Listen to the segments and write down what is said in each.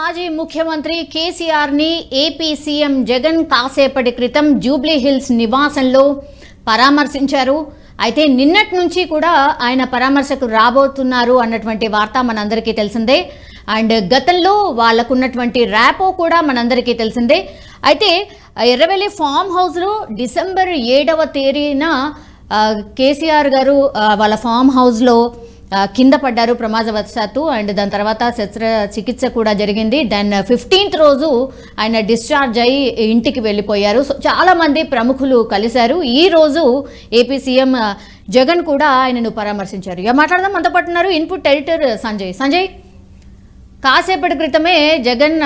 మాజీ ముఖ్యమంత్రి కేసీఆర్ని ఏపీ సీఎం జగన్ కాసేపటి క్రితం జూబ్లీ హిల్స్ నివాసంలో పరామర్శించారు. అయితే నిన్నటి నుంచి కూడా ఆయన పరామర్శకు రాబోతున్నారు అన్నటువంటి వార్త మనందరికీ తెలిసిందే. అండ్ గతంలో వాళ్ళకున్నటువంటి ర్యాపో కూడా మనందరికీ తెలిసిందే. అయితే ఎర్రవెల్లి ఫామ్ హౌస్లో డిసెంబర్ 7వ తేదీన కేసీఆర్ గారు వాళ్ళ ఫామ్ హౌస్లో కింద పడ్డారు ప్రమాదవశాత్తు. అండ్ దాని తర్వాత చికిత్స కూడా జరిగింది. దెన్ 15th రోజు ఆయన డిశ్చార్జ్ అయ్యి ఇంటికి వెళ్ళిపోయారు. సో చాలామంది ప్రముఖులు కలిశారు. ఈ రోజు ఏపీ సీఎం జగన్ కూడా ఆయనను పరామర్శించారు. ఇక మాట్లాడదాం. మనతో పాటు ఉన్నారు ఇన్పుట్ ఎడిటర్ సంజయ్. కాసేపటి క్రితమే జగన్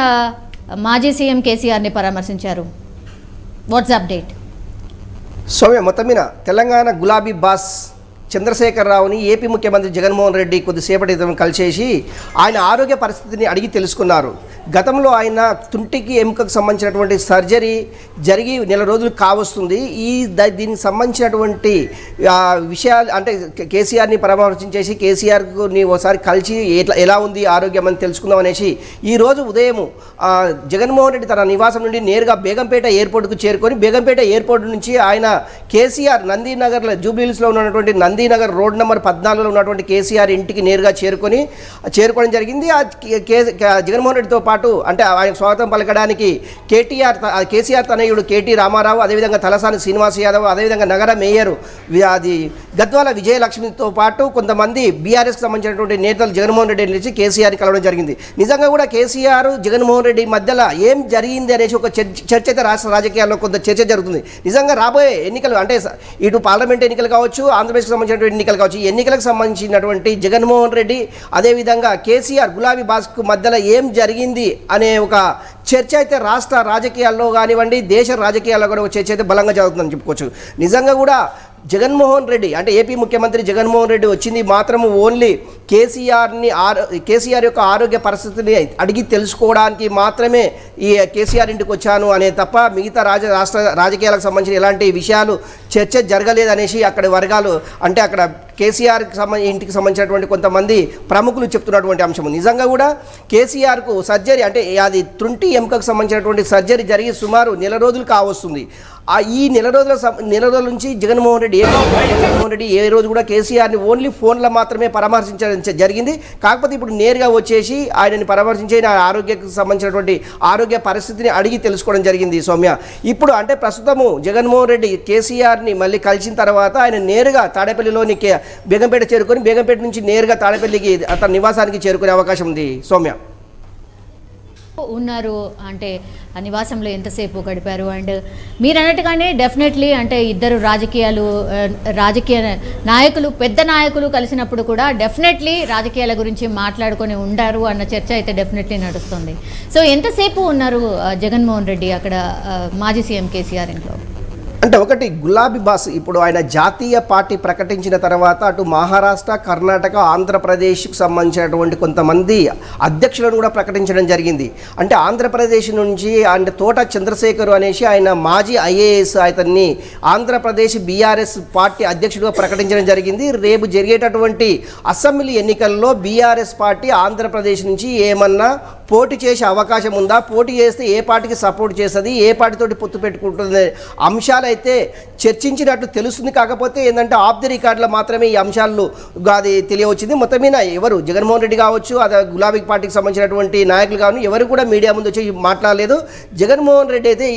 మాజీ సీఎం కేసీఆర్ని పరామర్శించారు. Watts update? సౌమ్య, మొత్తం మీద తెలంగాణ గులాబీ బాస్ చంద్రశేఖరరావుని ఏపీ ముఖ్యమంత్రి జగన్మోహన్ రెడ్డి కొద్దిసేపటి క్రితం కలిసేసి ఆయన ఆరోగ్య పరిస్థితిని అడిగి తెలుసుకున్నారు. గతంలో ఆయన తుంటికి ఎముకకు సంబంధించినటువంటి సర్జరీ జరిగి నెల రోజులు కావస్తుంది. దీనికి సంబంధించినటువంటి విషయాలు అంటే కేసీఆర్ని పరామర్శించేసి కేసీఆర్ని ఒకసారి కలిసి ఎలా ఉంది ఆరోగ్యం అని తెలుసుకుందాం అనేసి ఈరోజు ఉదయం జగన్మోహన్ రెడ్డి తన నివాసం నుండి నేరుగా బేగంపేట ఎయిర్పోర్ట్కు చేరుకొని బేగంపేట ఎయిర్పోర్ట్ నుంచి ఆయన కేసీఆర్ నందీనగర్లో జూబ్లీహిల్స్లో ఉన్నటువంటి నందీనగర్ రోడ్ నెంబర్ 14లో ఉన్నటువంటి కేసీఆర్ ఇంటికి నేరుగా చేరుకోవడం జరిగింది. జగన్మోహన్ రెడ్డితో పాటు అంటే ఆయన స్వాగతం పలకడానికి కేసీఆర్ తనయుడు కేటీ రామారావు, అదేవిధంగా తలసాని శ్రీనివాస్ యాదవ్, అదేవిధంగా నగర మేయర్ గద్వాల విజయలక్ష్మితో పాటు కొంతమంది బీఆర్ఎస్కి సంబంధించినటువంటి నేతలు జగన్మోహన్ రెడ్డి నుంచి కేసీఆర్ని కలవడం జరిగింది. నిజంగా కూడా కేసీఆర్ జగన్మోహన్ రెడ్డి మధ్యలో ఏం జరిగింది అనేసి ఒక చర్చ అయితే రాష్ట్ర రాజకీయాల్లో కొంత చర్చ జరుగుతుంది. నిజంగా రాబోయే ఎన్నికలు అంటే ఇటు పార్లమెంట్ ఎన్నికలు కావచ్చు, ఆంధ్రప్రదేశ్కి సంబంధించినటువంటి ఎన్నికలు కావచ్చు, ఈ ఎన్నికలకు సంబంధించినటువంటి జగన్మోహన్ రెడ్డి అదేవిధంగా కేసీఆర్ గులాబీ బాస్కు మధ్యలో ఏం జరిగింది అనే ఒక చర్చ అయితే రాష్ట్ర రాజకీయాల్లో కానివ్వండి దేశ రాజకీయాల్లో కూడా ఒక చర్చ అయితే బలంగా జరుగుతుందని చెప్పుకోవచ్చు. నిజంగా కూడా జగన్మోహన్ రెడ్డి అంటే ఏపీ ముఖ్యమంత్రి జగన్మోహన్ రెడ్డి వచ్చింది మాత్రం ఓన్లీ కేసీఆర్ యొక్క ఆరోగ్య పరిస్థితిని అడిగి తెలుసుకోవడానికి మాత్రమే ఈ కేసీఆర్ ఇంటికి వచ్చాను అనే తప్ప మిగతా రాష్ట్ర రాజకీయాలకు సంబంధించిన ఎలాంటి విషయాలు చర్చ జరగలేదనేసి అక్కడి వర్గాలు అంటే అక్కడ కేసీఆర్కి ఇంటికి సంబంధించినటువంటి కొంతమంది ప్రముఖులు చెప్తున్నటువంటి అంశం. నిజంగా కూడా కేసీఆర్కు సర్జరీ అంటే అది తుంటి ఎముకకు సంబంధించినటువంటి సర్జరీ జరిగి సుమారు నెల రోజులు కావస్తుంది. ఈ నెల రోజుల నుంచి జగన్మోహన్ రెడ్డి ఏ రోజు కూడా కేసీఆర్ని ఓన్లీ ఫోన్లో మాత్రమే పరామర్శించడం జరిగింది. కాకపోతే ఇప్పుడు నేరుగా వచ్చేసి ఆయనని పరామర్శించే ఆరోగ్యకు సంబంధించినటువంటి ఆరోగ్య పరిస్థితిని అడిగి తెలుసుకోవడం జరిగింది. సౌమ్య, ఇప్పుడు అంటే ప్రస్తుతము జగన్మోహన్ రెడ్డి కేసీఆర్ని మళ్ళీ కలిసిన తర్వాత ఆయన నేరుగా తాడేపల్లిలోని బేగంపేట చేరుకొని బేగంపేట నుంచి నేరుగా తాడేపల్లికి తన నివాసానికి చేరుకునే అవకాశం ఉంది. సౌమ్య ఉన్నారు అంటే ఆ నివాసంలో ఎంతసేపు గడిపారు? అండ్ మీరు అన్నట్టుగానే డెఫినెట్లీ అంటే ఇద్దరు రాజకీయ నాయకులు పెద్ద నాయకులు కలిసినప్పుడు కూడా డెఫినెట్లీ రాజకీయాల గురించి మాట్లాడుకొని ఉండారు అన్న చర్చ అయితే డెఫినెట్లీ నడుస్తుంది. సో ఎంతసేపు ఉన్నారు జగన్మోహన్ రెడ్డి అక్కడ మాజీ సీఎం కేసీఆర్ ఇంట్లో? అంటే ఒకటి గులాబీ బాస్ ఇప్పుడు ఆయన జాతీయ పార్టీ ప్రకటించిన తర్వాత అటు మహారాష్ట్ర, కర్ణాటక, ఆంధ్రప్రదేశ్కు సంబంధించినటువంటి కొంతమంది అధ్యక్షులను కూడా ప్రకటించడం జరిగింది. అంటే ఆంధ్రప్రదేశ్ నుంచి అంటే తోట చంద్రశేఖర్ అనేసి ఆయన మాజీ ఐఏఎస్ అతన్ని ఆంధ్రప్రదేశ్ బీఆర్ఎస్ పార్టీ అధ్యక్షుడిగా ప్రకటించడం జరిగింది. రేపు జరిగేటటువంటి అసెంబ్లీ ఎన్నికల్లో బీఆర్ఎస్ పార్టీ ఆంధ్రప్రదేశ్ నుంచి ఏమన్నా పోటీ చేసే అవకాశం ఉందా, పోటీ చేస్తే ఏ పార్టీకి సపోర్ట్ చేస్తుంది, ఏ పార్టీతోటి పొత్తు పెట్టుకుంటుంది అంశాలు అయితే చర్చించినట్టు తెలుస్తుంది. కాకపోతే ఏంటంటే ఆఫ్ ది రికార్డులో మాత్రమే ఈ అంశాలు అది తెలియవచ్చింది. మొత్తం మీద ఎవరు జగన్మోహన్ రెడ్డి కావచ్చు, అదే గులాబీ పార్టీకి సంబంధించినటువంటి నాయకులు కావచ్చు, ఎవరు కూడా మీడియా ముందు వచ్చి మాట్లాడలేదు. జగన్మోహన్ రెడ్డి అయితే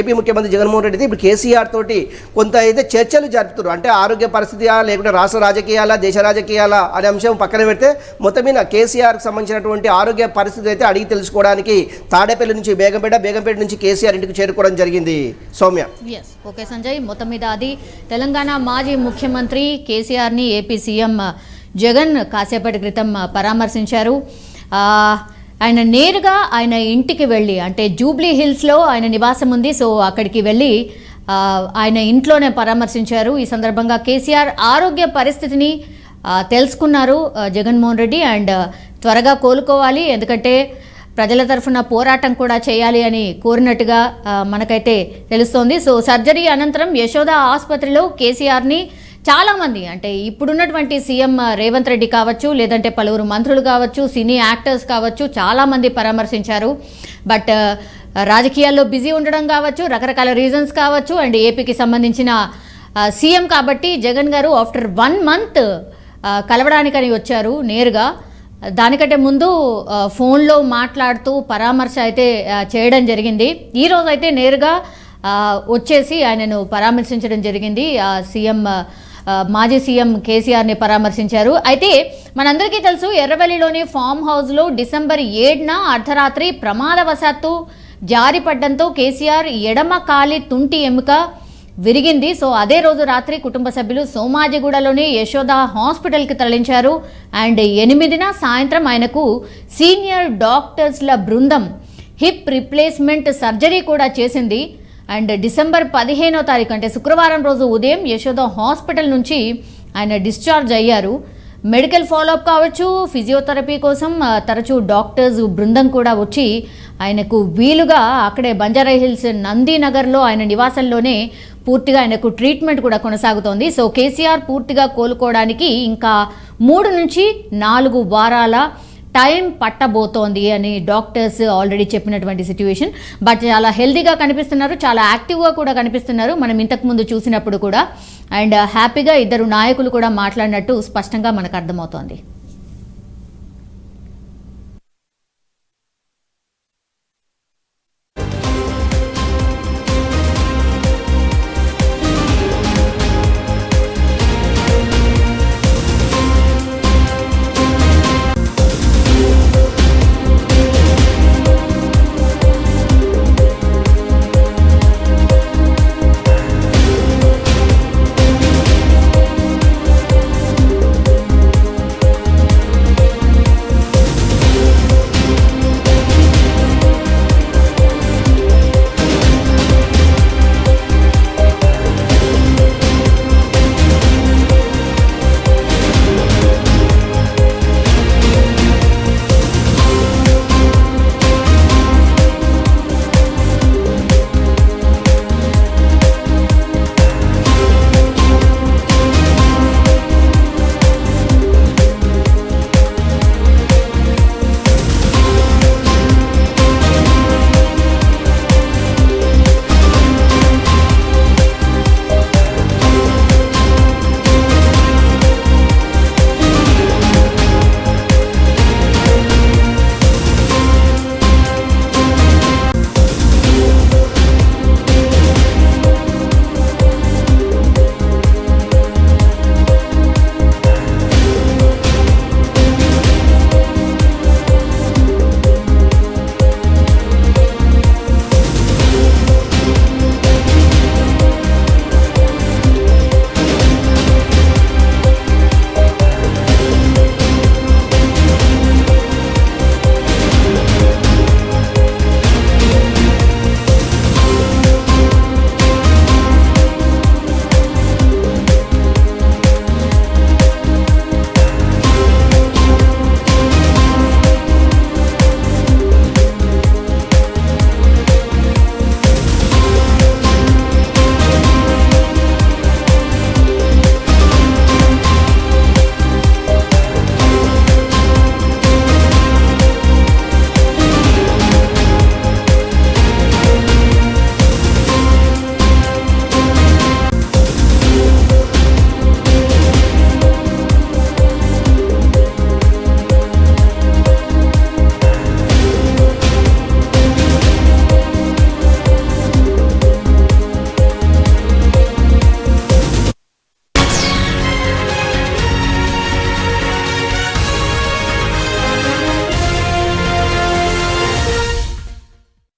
ఏపీ ముఖ్యమంత్రి జగన్మోహన్ రెడ్డి అయితే ఇప్పుడు కేసీఆర్ తోటి కొంత అయితే చర్చలు జరుపుతున్నారు. అంటే ఆరోగ్య పరిస్థితి లేకుంటే రాష్ట్ర రాజకీయాల దేశ రాజకీయాల అనే అంశం పక్కన పెడితే మొత్తం మీద కేసీఆర్కి సంబంధించినటువంటి ఆరోగ్య పరిస్థితి అయితే అడిగి తెలుసుకోవడానికి తాడేపల్లి నుంచి బేగంపేట నుంచి కేసీఆర్ ఇంటికి చేరుకోవడం జరిగింది. సౌమ్య. ఓకే సంజయ్, మొత్తం మీద అది తెలంగాణ మాజీ ముఖ్యమంత్రి కేసీఆర్ని ఏపీ సీఎం జగన్ కాసేపటి క్రితం పరామర్శించారు. ఆయన నేరుగా ఆయన ఇంటికి వెళ్ళి అంటే జూబ్లీ హిల్స్లో ఆయన నివాసం ఉంది. సో అక్కడికి వెళ్ళి ఆయన ఇంట్లోనే పరామర్శించారు. ఈ సందర్భంగా కేసీఆర్ ఆరోగ్య పరిస్థితిని తెలుసుకున్నారు జగన్మోహన్ రెడ్డి. అండ్ త్వరగా కోలుకోవాలి, ఎందుకంటే ప్రజల తరఫున పోరాటం కూడా చేయాలి అని కోరినట్టుగా మనకైతే తెలుస్తోంది. సో సర్జరీ అనంతరం యశోద ఆసుపత్రిలో కేసీఆర్ని చాలామంది అంటే ఇప్పుడున్నటువంటి సీఎం రేవంత్ రెడ్డి కావచ్చు, లేదంటే పలువురు మంత్రులు కావచ్చు, సినీ యాక్టర్స్ కావచ్చు, చాలామంది పరామర్శించారు. బట్ రాజకీయాల్లో బిజీ ఉండడం కావచ్చు, రకరకాల రీజన్స్ కావచ్చు, అండ్ ఏపీకి సంబంధించిన సీఎం కాబట్టి జగన్ గారు ఆఫ్టర్ 1 month కలవడానికని వచ్చారు నేరుగా. దానికంటే ముందు ఫోన్లో మాట్లాడుతూ పరామర్శ అయితే చేయడం జరిగింది. ఈరోజు అయితే నేరుగా వచ్చేసి ఆయనను పరామర్శించడం జరిగింది. సీఎం మాజీ సీఎం కేసీఆర్ని పరామర్శించారు. అయితే మనందరికీ తెలుసు, ఎర్రవల్లిలోని ఫామ్ హౌస్లో డిసెంబర్ 7న అర్ధరాత్రి ప్రమాదవశాత్తు జారిపడ్డంతో కేసీఆర్ ఎడమ కాలి తుంటి ఎముక విరిగింది. సో అదే రోజు రాత్రి కుటుంబ సభ్యులు సోమాజిగూడలోని యశోద హాస్పిటల్కి తరలించారు. అండ్ 8న సాయంత్రం ఆయనకు సీనియర్ డాక్టర్స్ల బృందం హిప్ రిప్లేస్మెంట్ సర్జరీ కూడా చేసింది. అండ్ డిసెంబర్ 15వ తారీఖు అంటే శుక్రవారం రోజు ఉదయం యశోద హాస్పిటల్ నుంచి ఆయన డిశ్చార్జ్ అయ్యారు. మెడికల్ ఫాలోఅప్ కావచ్చు, ఫిజియోథెరపీ కోసం తరచూ డాక్టర్స్ బృందం కూడా వచ్చి ఆయనకు వీలుగా అక్కడే బంజారాహిల్స్ నందీనగర్లో ఆయన నివాసంలోనే పూర్తిగా ఆయనకు ట్రీట్మెంట్ కూడా కొనసాగుతోంది. సో కేసీఆర్ పూర్తిగా కోలుకోవడానికి ఇంకా 3 నుంచి 4 వారాల టైం పట్టబోతోంది అని డాక్టర్స్ ఆల్రెడీ చెప్పినటువంటి సిచ్యువేషన్. బట్ చాలా హెల్తీగా కనిపిస్తున్నారు, చాలా యాక్టివ్గా కూడా కనిపిస్తున్నారు మనం ఇంతకుముందు చూసినప్పుడు కూడా. అండ్ హ్యాపీగా ఇద్దరు నాయకులు కూడా మాట్లాడినట్టు స్పష్టంగా మనకు అర్థమవుతోంది.